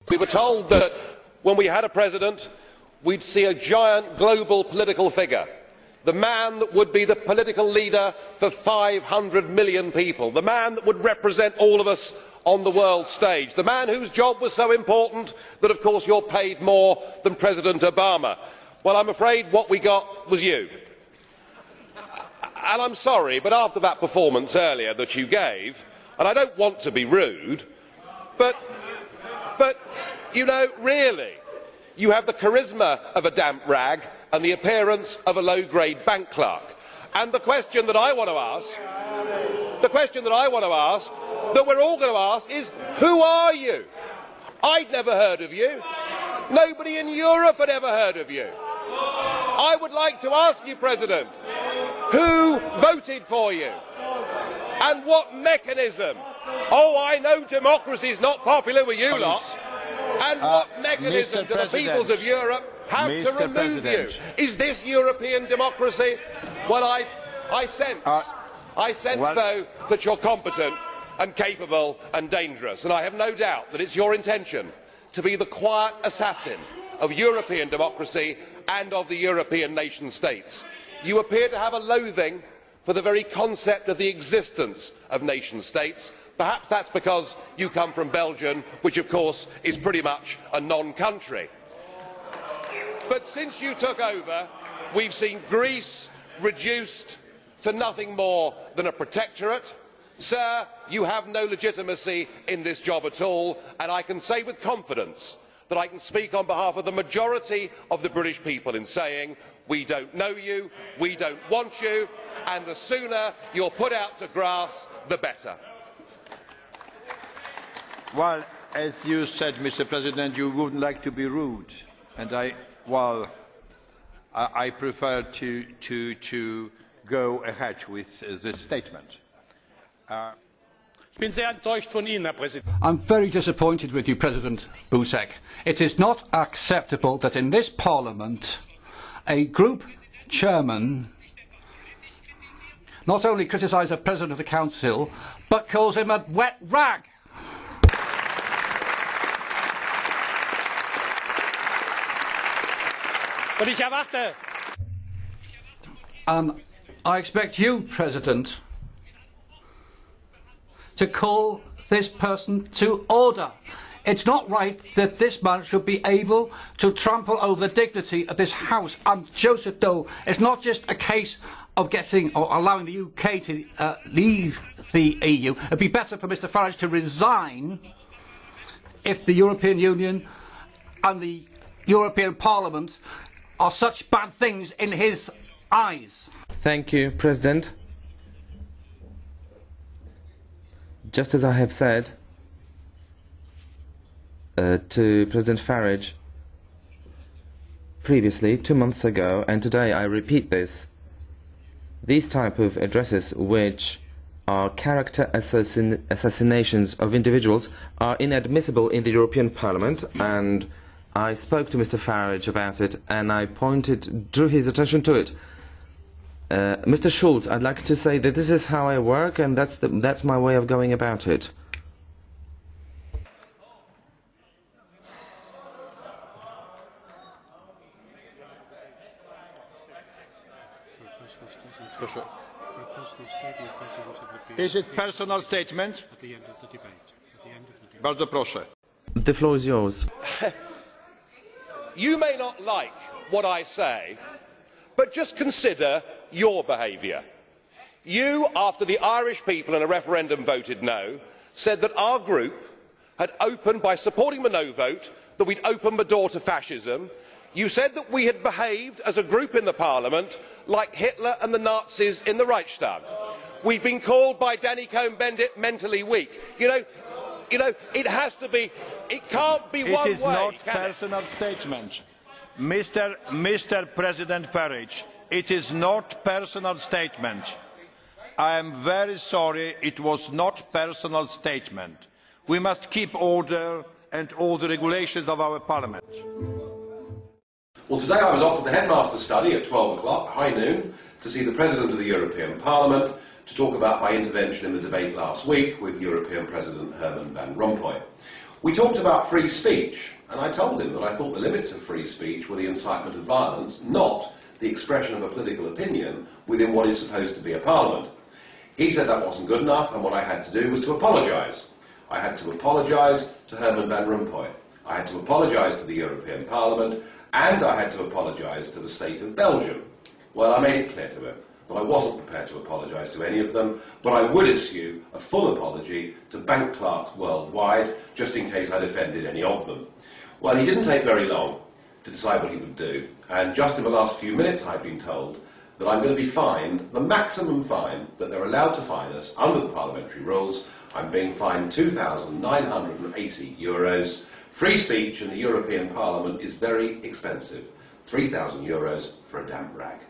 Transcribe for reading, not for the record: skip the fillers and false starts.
We were told that when we had a president, we'd see a giant global political figure, the man that would be the political leader for 500 million people, the man that would represent all of us on the world stage, the man whose job was so important that, of course, you're paid more than President Obama. Well, I'm afraid what we got was you. And I'm sorry, but after that performance earlier that you gave, and I don't want to be rude, but you know, really, you have the charisma of a damp rag and the appearance of a low-grade bank clerk. And the question that I want to ask, that we're all going to ask is, who are you? I'd never heard of you. Nobody in Europe had ever heard of you. I would like to ask you, President, who voted for you? And what mechanism? Oh, I know democracy is not popular with you lot. And what mechanism do the peoples of Europe have to remove you? Is this European democracy? Well, I sense, though, that you're competent and capable and dangerous, and I have no doubt that it's your intention to be the quiet assassin of European democracy and of the European nation states. You appear to have a loathing for the very concept of the existence of nation states. Perhaps that's because you come from Belgium, which of course is pretty much a non-country. But since you took over, we've seen Greece reduced to nothing more than a protectorate. Sir, you have no legitimacy in this job at all, and I can say with confidence that I can speak on behalf of the majority of the British people in saying we don't know you, we don't want you, and the sooner you're put out to grass, the better. Well, as you said, Mr. President, you wouldn't like to be rude, and I prefer to go ahead with this statement. I'm very disappointed with you, President Buzek. It is not acceptable that in this Parliament a group chairman not only criticises the President of the Council, but calls him a wet rag. I expect you, President, to call this person to order. It's not right that this man should be able to trample over the dignity of this House. And Joseph Dole, it's not just a case of getting or allowing the UK to leave the EU. It'd be better for Mr Farage to resign if the European Union and the European Parliament are such bad things in his eyes. Thank you, President. Just as I have said to President Farage previously, 2 months ago, and today I repeat this, these type of addresses, which are character assassinations of individuals, are inadmissible in the European Parliament, and I spoke to Mr Farage about it, and I drew his attention to it. Mr Schulz, I'd like to say that this is how I work, and that's my way of going about it. Is it personal statement? At the end of the debate. At the end of the debate. Bardzo proszę. The floor is yours. You may not like what I say, but just consider your behaviour. You, after the Irish people in a referendum voted no, said that our group had opened, by supporting the no vote, that we'd opened the door to fascism. You said that we had behaved as a group in the Parliament like Hitler and the Nazis in the Reichstag. We've been called by Danny Cohn-Bendit mentally weak. You know, it has to be, it can't be one way. It is not personal statement. Mr. President Farage, it is not personal statement. I am very sorry, it was not personal statement. We must keep order and all the regulations of our Parliament. Well, today I was off to the headmaster's study at 12 o'clock, high noon, to see the President of the European Parliament to talk about my intervention in the debate last week with European President Herman Van Rompuy. We talked about free speech, and I told him that I thought the limits of free speech were the incitement of violence, not the expression of a political opinion within what is supposed to be a parliament. He said that wasn't good enough, and what I had to do was to apologise. I had to apologise to Herman Van Rompuy. I had to apologise to the European Parliament, and I had to apologise to the state of Belgium. Well, I made it clear to him that I wasn't prepared to apologise to any of them, but I would issue a full apology to bank clerks worldwide, just in case I'd offended any of them. Well, he didn't take very long to decide what he would do, and just in the last few minutes I've been told that I'm going to be fined the maximum fine that they're allowed to fine us under the parliamentary rules. I'm being fined €2,980. Free speech in the European Parliament is very expensive. €3,000 for a damp rag.